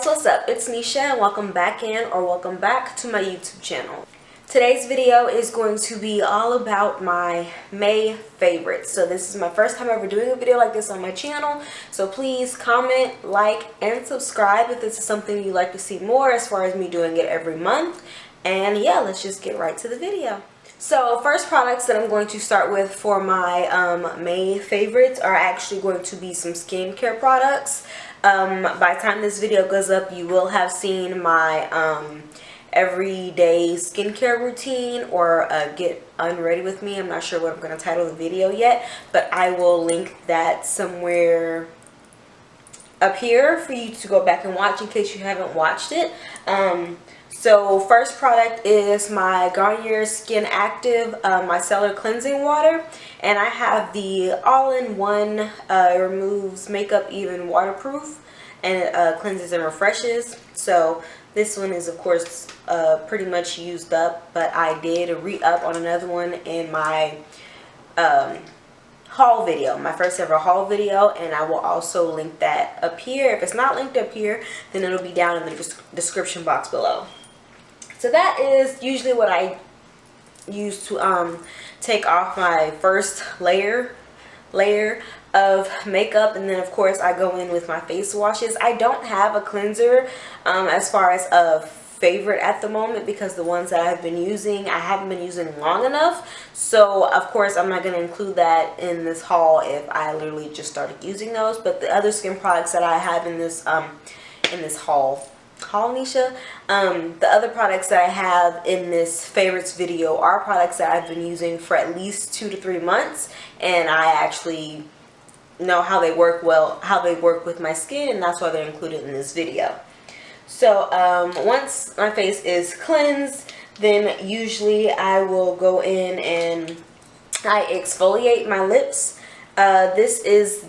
guys, what's up? It's Nisha and welcome back to my YouTube channel. Today's video is going to be all about my May favorites. So this is my first time ever doing a video like this on my channel. So please comment, like, and subscribe if this is something you'd like to see more as far as me doing it every month. And yeah, let's just get right to the video. So first products that I'm going to start with for my May favorites are actually going to be some skincare products. By the time this video goes up, you will have seen my everyday skincare routine or get unready with me. I'm not sure what I'm going to title the video yet, but I will link that somewhere up here for you to go back and watch in case you haven't watched it. So first product is my Garnier Skin Active Micellar Cleansing Water, and I have the all-in-one removes makeup even waterproof, and it cleanses and refreshes. So this one is of course pretty much used up, but I did re-up on another one in my haul video, my first ever haul video, and I will also link that up here. If it's not linked up here, then it'll be down in the description box below. So that is usually what I use to take off my first layer of makeup, and then of course I go in with my face washes. I don't have a cleanser as far as a favorite at the moment because the ones that I've been using I haven't been using long enough, so of course I'm not going to include that in this haul if I literally just started using those. But the other skin products that I have in this haul Nisha, the other products that I have in this favorites video are products that I've been using for at least 2 to 3 months, and I actually know how they work with my skin, and that's why they're included in this video. So once my face is cleansed, then usually I will go in and I exfoliate my lips. This is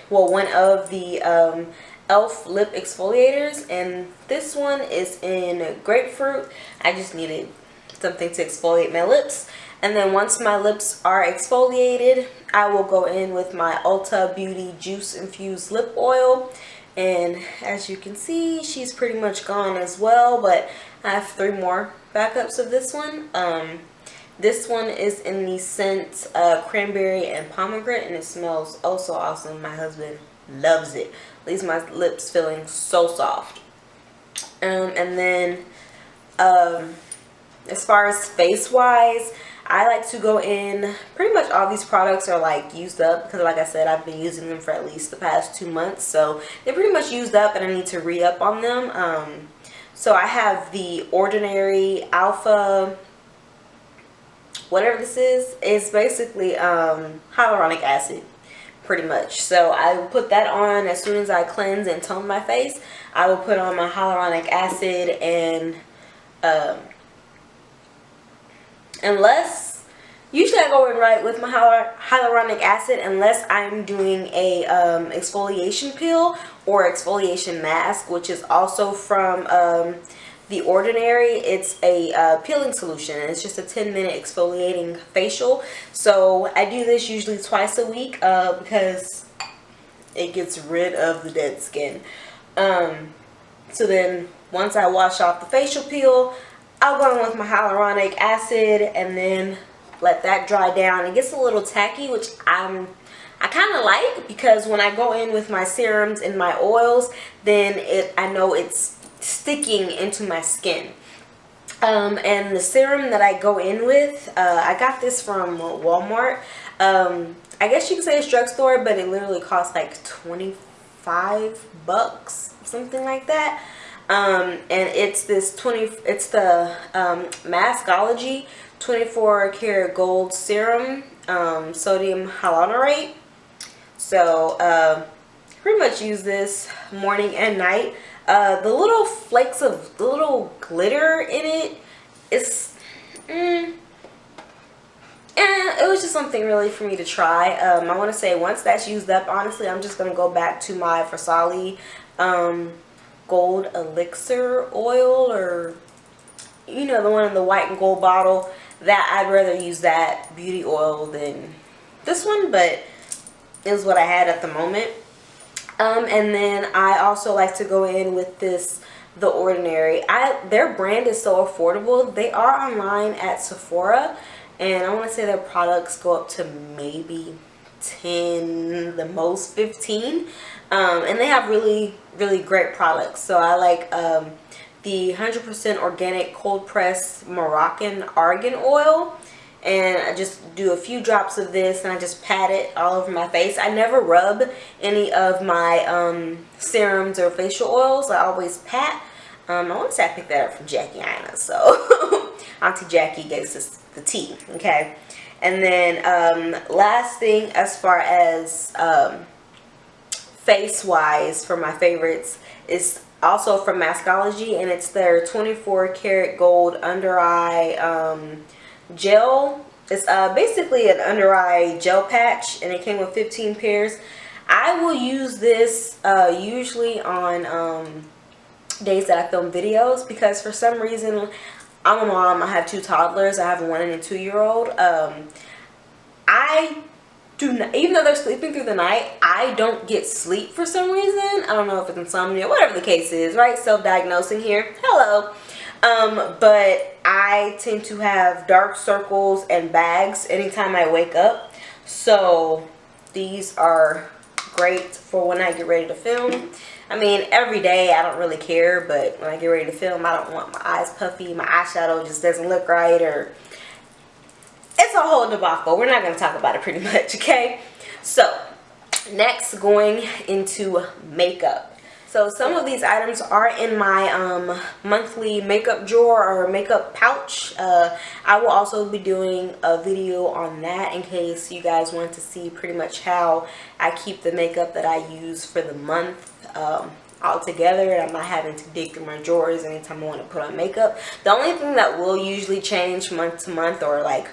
one of the Elf lip exfoliators, and this one is in grapefruit. I just needed something to exfoliate my lips, and then once my lips are exfoliated, I will go in with my Ulta Beauty Juice Infused Lip Oil, and as you can see, she's pretty much gone as well, but I have 3 more backups of this one. This one is in the scent cranberry and pomegranate, and it smells oh so awesome. My husband loves it. Leaves my lips feeling so soft. And then as far as face wise, I like to go in, pretty much all these products are like used up because like I said, I've been using them for at least the past 2 months, so they're pretty much used up and I need to re-up on them. So I have the Ordinary Alpha, whatever this is basically hyaluronic acid, pretty much. So I will put that on as soon as I cleanse and tone my face. I will put on my hyaluronic acid, and usually I go in right with my hyaluronic acid unless I'm doing a exfoliation peel or exfoliation mask, which is also from The Ordinary. It's a peeling solution, and it's just a 10-minute exfoliating facial. So I do this usually twice a week because it gets rid of the dead skin. So then once I wash off the facial peel, I'll go in with my hyaluronic acid and then let that dry down. It gets a little tacky, which I kind of like, because when I go in with my serums and my oils, then I know it's sticking into my skin. And the serum that I go in with, I got this from Walmart. I guess you could say it's drugstore, but it literally costs like 25 bucks, something like that. And it's the Maskology 24 karat gold serum, sodium hyaluronate. So pretty much use this morning and night. The little flakes of the little glitter in it is it was just something really for me to try. I want to say once that's used up, honestly, I'm just going to go back to my Versali gold elixir oil, or you know, the one in the white and gold bottle. That I'd rather use that beauty oil than this one, but it was what I had at the moment. And then I also like to go in with this The Ordinary. Their brand is so affordable. They are online at Sephora, and I want to say their products go up to maybe 10, the most 15. And they have really great products. So I like the 100% organic cold pressed Moroccan argan oil, and I just do a few drops of this and I just pat it all over my face. I never rub any of my serums or facial oils. I always pat. I want to say I picked that up from Jackie Ina, so Auntie Jackie gave us the tea. Okay, and then last thing, as far as face wise, for my favorites, is also from Maskology, and it's their 24 karat gold under eye gel. It's basically an under eye gel patch, and it came with 15 pairs. I will use this usually on days that I film videos, because for some reason, I'm a mom, I have 2 toddlers, I have a 1 and a 2-year-old. I do not, even though they're sleeping through the night, I don't get sleep for some reason. I don't know if it's insomnia, whatever the case is, right? Self-diagnosing here. Hello. But I tend to have dark circles and bags anytime I wake up. So these are great for when I get ready to film. I mean, every day I don't really care, but when I get ready to film, I don't want my eyes puffy, my eyeshadow just doesn't look right, or it's a whole debacle. We're not going to talk about it pretty much, okay? So next, going into makeup. So some of these items are in my monthly makeup drawer or makeup pouch. I will also be doing a video on that in case you guys want to see pretty much how I keep the makeup that I use for the month all together. I'm not having to dig through my drawers anytime I want to put on makeup. The only thing that will usually change month to month or like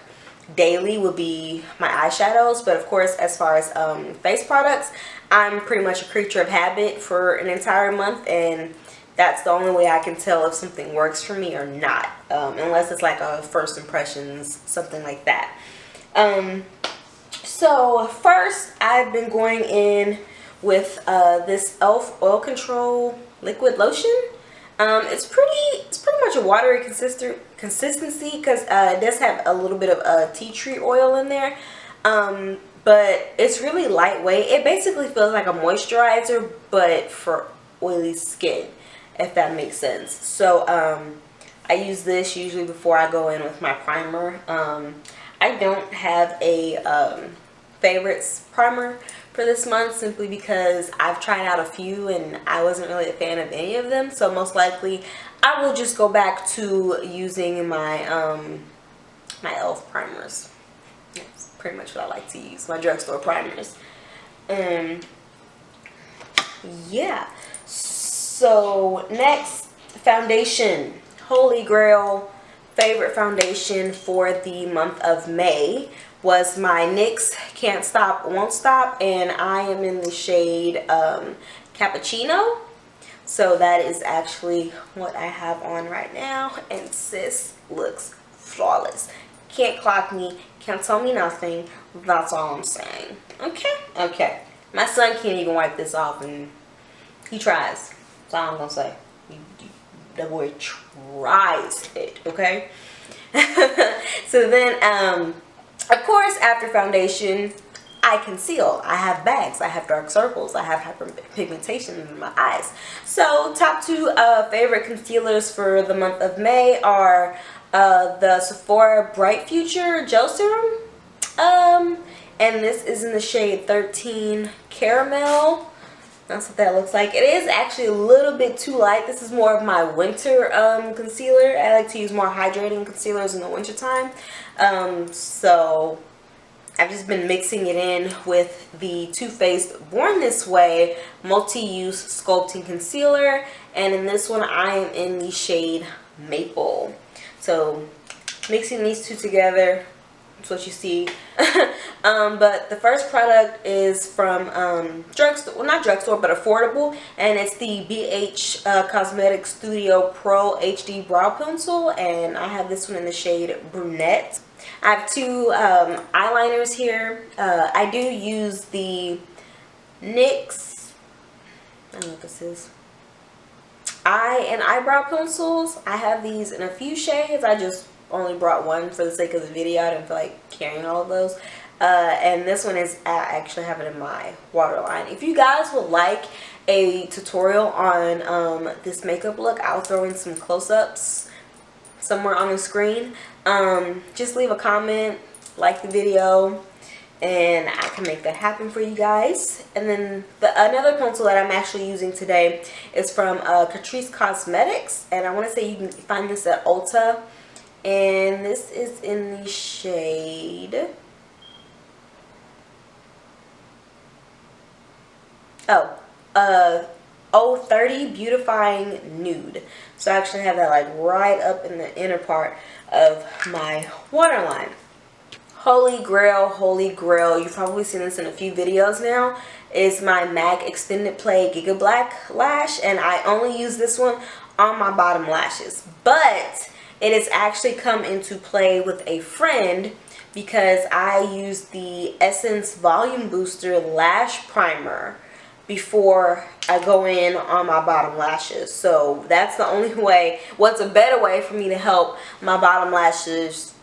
daily would be my eyeshadows, but of course, as far as face products, I'm pretty much a creature of habit for an entire month, and that's the only way I can tell if something works for me or not, unless it's like a first impressions, something like that. So first, I've been going in with this e.l.f. oil control liquid lotion. It's pretty much a watery consistency, because it does have a little bit of tea tree oil in there, but it's really lightweight. It basically feels like a moisturizer, but for oily skin, if that makes sense. So I use this usually before I go in with my primer. I don't have a favorites primer for this month, simply because I've tried out a few and I wasn't really a fan of any of them. So most likely I will just go back to using my my e.l.f. primers. That's pretty much what I like to use, my drugstore primers. Yeah. So next, foundation. Holy grail favorite foundation for the month of May was my NYX Can't Stop Won't Stop, and I am in the shade Cappuccino. So that is actually what I have on right now, and sis looks flawless. Can't clock me, can't tell me nothing. That's all I'm saying. Okay. My son can't even wipe this off, and he tries. That's all I'm gonna say. The boy tries it, okay? So then, of course, after foundation, I conceal. I have bags. I have dark circles. I have hyperpigmentation in my eyes. So top 2 favorite concealers for the month of May are the Sephora Bright Future Gel Serum. And this is in the shade 13 Caramel. That's what that looks like. It is actually a little bit too light. This is more of my winter concealer. I like to use more hydrating concealers in the winter time. So I've just been mixing it in with the Too Faced Born This Way Multi-Use Sculpting Concealer. And in this one, I am in the shade Maple. So mixing these two together, that's what you see. But the first product is from drugstore, well, not drugstore, but affordable, and it's the BH Cosmetics Studio Pro HD Brow Pencil, and I have this one in the shade Brunette. I have 2 eyeliners here. I do use the NYX don't know what this is. Eye and eyebrow pencils. I have these in a few shades. I just only brought one for the sake of the video. I didn't feel like carrying all of those. And this one is, I actually have it in my waterline. If you guys would like a tutorial on this makeup look, I'll throw in some close-ups somewhere on the screen. Just leave a comment, like the video, and I can make that happen for you guys. And then another pencil that I'm actually using today is from Catrice Cosmetics, and I want to say you can find this at Ulta, and this is in the shade 030 Beautifying Nude. So I actually have that like right up in the inner part of my waterline. Holy grail, you've probably seen this in a few videos now, is my MAC Extended Play Giga Black Lash, and I only use this one on my bottom lashes. But it has actually come into play with a friend because I use the Essence Volume Booster Lash Primer before I go in on my bottom lashes. So that's the only way, what's a better way for me to help my bottom lashes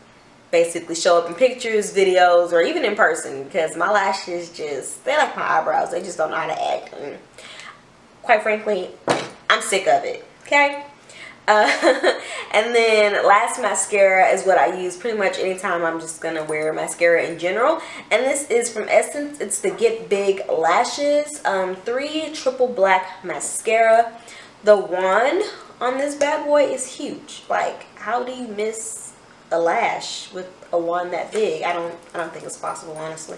basically show up in pictures, videos, or even in person, because my lashes just, they're like my eyebrows, they just don't know how to act, and quite frankly, I'm sick of it, okay? And then last mascara is what I use pretty much anytime I'm just gonna wear mascara in general, and this is from Essence. It's the Get Big Lashes 3 Triple Black Mascara. The wand on this bad boy is huge. Like, how do you miss a lash with a wand that big? I don't think it's possible, honestly.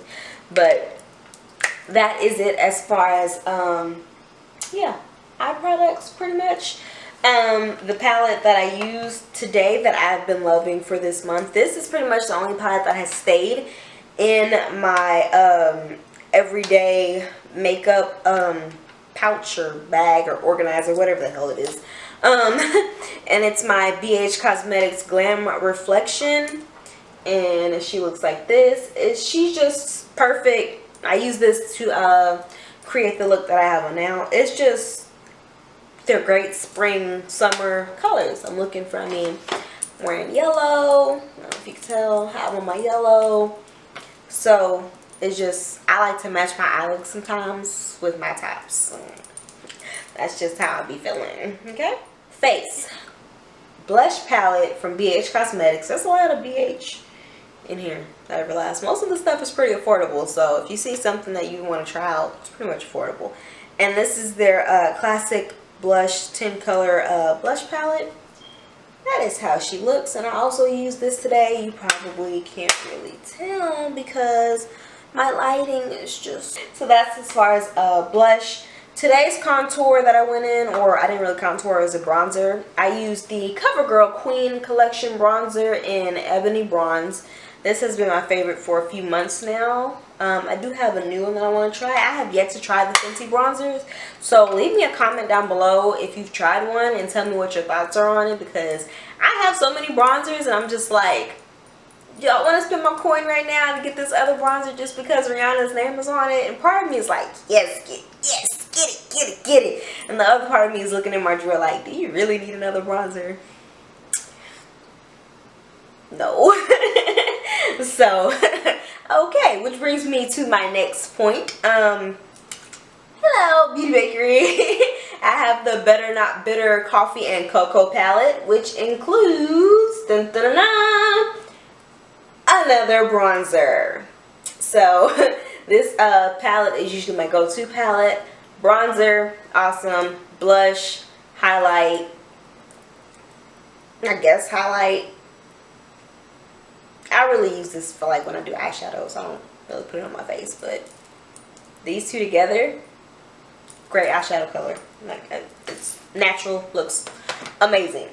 But that is it as far as yeah, eye products pretty much. The palette that I used today that I've been loving for this month, this is pretty much the only palette that has stayed in my everyday makeup pouch or bag or organizer, whatever the hell it is. And it's my BH Cosmetics Glam Reflection, and she looks like this. She's just perfect. I use this to create the look that I have on now. It's just, they're great spring, summer colors. I'm looking for, I mean, wearing yellow. I don't know if you can tell, I have on my yellow. So it's just, I like to match my eye look sometimes with my tops. That's just how I be feeling, okay? Face. Blush palette from BH Cosmetics. There's a lot of BH in here that ever lasts. Most of the stuff is pretty affordable, so if you see something that you want to try out, it's pretty much affordable. And this is their classic blush 10 color blush palette. That is how she looks, and I also used this today. You probably can't really tell because my lighting is just, so that's as far as blush. Today's contour that I went in, or I didn't really contour, it was a bronzer. I used the CoverGirl Queen Collection bronzer in Ebony Bronze. This has been my favorite for a few months now. I do have a new one that I want to try. I have yet to try the Fenty bronzers. So leave me a comment down below if you've tried one and tell me what your thoughts are on it, because I have so many bronzers and I'm just like, y'all want to spend my coin right now to get this other bronzer just because Rihanna's name is on it? And part of me is like, yes, get it. And the other part of me is looking in my drawer like, do you really need another bronzer? No. So, okay, which brings me to my next point. Hello, Beauty Bakery. I have the Better Not Bitter Coffee and Cocoa palette, which includes another bronzer. So this palette is usually my go-to palette. Bronzer, awesome. Blush, highlight, I guess highlight. I really use this for like when I do eyeshadows. I don't really put it on my face, but these two together, great eyeshadow color. Like, it's natural, looks amazing.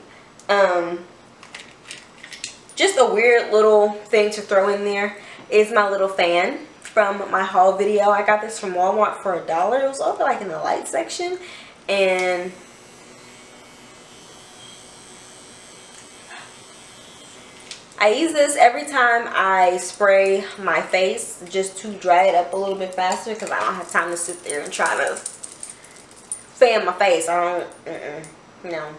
Just a weird little thing to throw in there is my little fan from my haul video. I got this from Walmart for $1. It was over like in the light section, and I use this every time I spray my face just to dry it up a little bit faster, because I don't have time to sit there and try to stay in my face. I don't,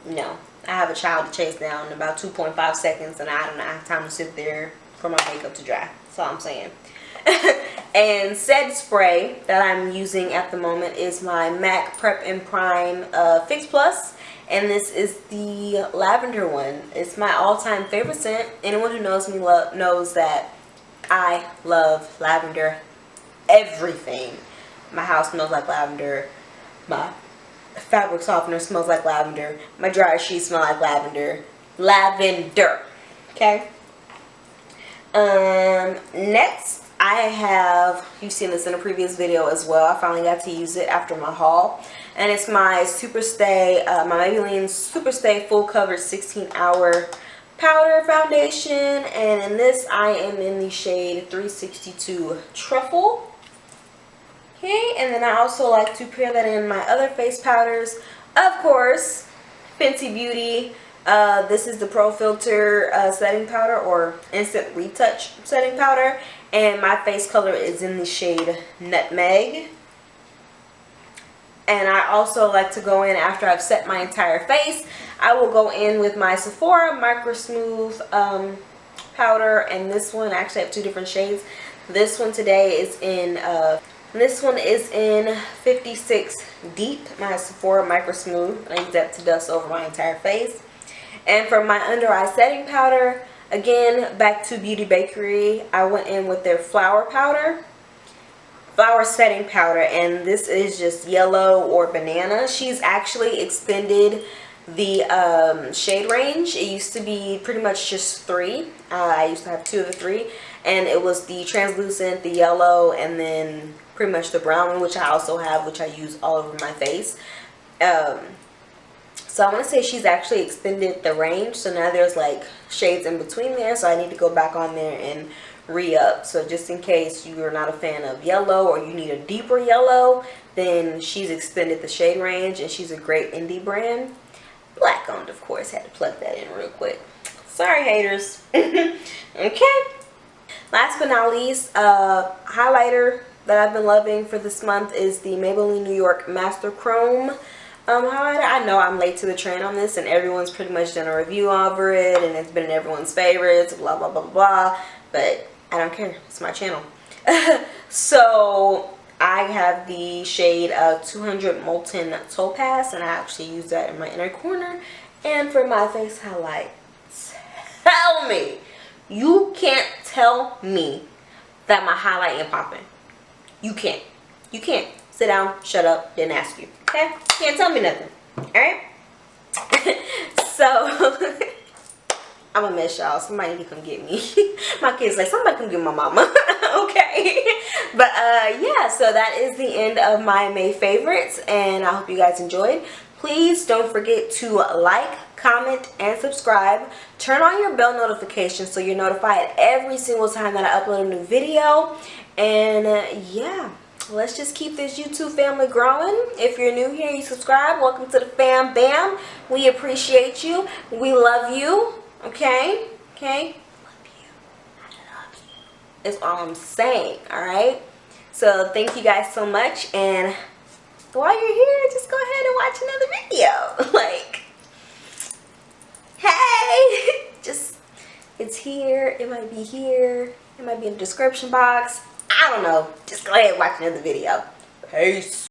no. I have a child to chase down in about 2.5 seconds, and I don't have time to sit there for my makeup to dry. That's all I'm saying. And said spray that I'm using at the moment is my MAC Prep and Prime Fix Plus, and this is the lavender one. It's my all-time favorite scent. Anyone who knows me knows that I love lavender. Everything. My house smells like lavender. My fabric softener smells like lavender. My dryer sheets smell like lavender. Lavender. Okay. Next I have, you've seen this in a previous video as well. I finally got to use it after my haul, and it's my Superstay, my Maybelline Superstay Full Coverage 16-Hour Powder Foundation, and in this I am in the shade 362 Truffle. Okay, and then I also like to pair that in my other face powders. Of course, Fenty Beauty. This is the Pro Filter setting powder, or instant retouch setting powder, and my face color is in the shade Nutmeg. And I also like to go in after I've set my entire face. I will go in with my Sephora Micro Smooth powder, and this one, I actually have two different shades. This one today is in this one is in 56 Deep, my Sephora Micro Smooth. I use that to dust over my entire face. And for my under eye setting powder, again, back to Beauty Bakery, I went in with their flower setting powder, and this is just yellow or banana. She's actually extended the shade range. It used to be pretty much just 3. I used to have 2 of the 3, and it was the translucent, the yellow, and then pretty much the brown one, which I also have, which I use all over my face. So I want to say she's actually extended the range, so now there's like shades in between there, so I need to go back on there and re-up. So just in case you are not a fan of yellow, or you need a deeper yellow, then she's extended the shade range, and she's a great indie brand. Black owned, of course. Had to plug that in real quick. Sorry, haters. Okay. Last but not least, highlighter that I've been loving for this month is the Maybelline New York Master Chrome highlighter. I know I'm late to the trend on this, and everyone's pretty much done a review over it, and it's been in everyone's favorites, blah, blah, blah, blah. But I don't care. It's my channel. So I have the shade 200 Molten Topaz, and I actually use that in my inner corner. And for my face highlight, tell me, you can't tell me that my highlight ain't popping. You can't. You can't. Sit down, shut up, didn't ask you. Okay? Can't tell me nothing. Alright? So, I'm gonna miss y'all. Somebody need to come get me. My kid's like, somebody come get my mama. Okay. But yeah, so that is the end of my May favorites, and I hope you guys enjoyed. Please don't forget to like, comment, and subscribe. Turn on your bell notifications so you're notified every single time that I upload a new video. And yeah, let's just keep this YouTube family growing. If you're new here, you subscribe. Welcome to the fam bam. We appreciate you. We love you. Okay? Okay? Love you. I love you. Is all I'm saying. Alright? So thank you guys so much, and while you're here, just go ahead and watch another video. Like, hey, just, it's here, it might be here, it might be in the description box. I don't know. Just go ahead and watch another video. Peace.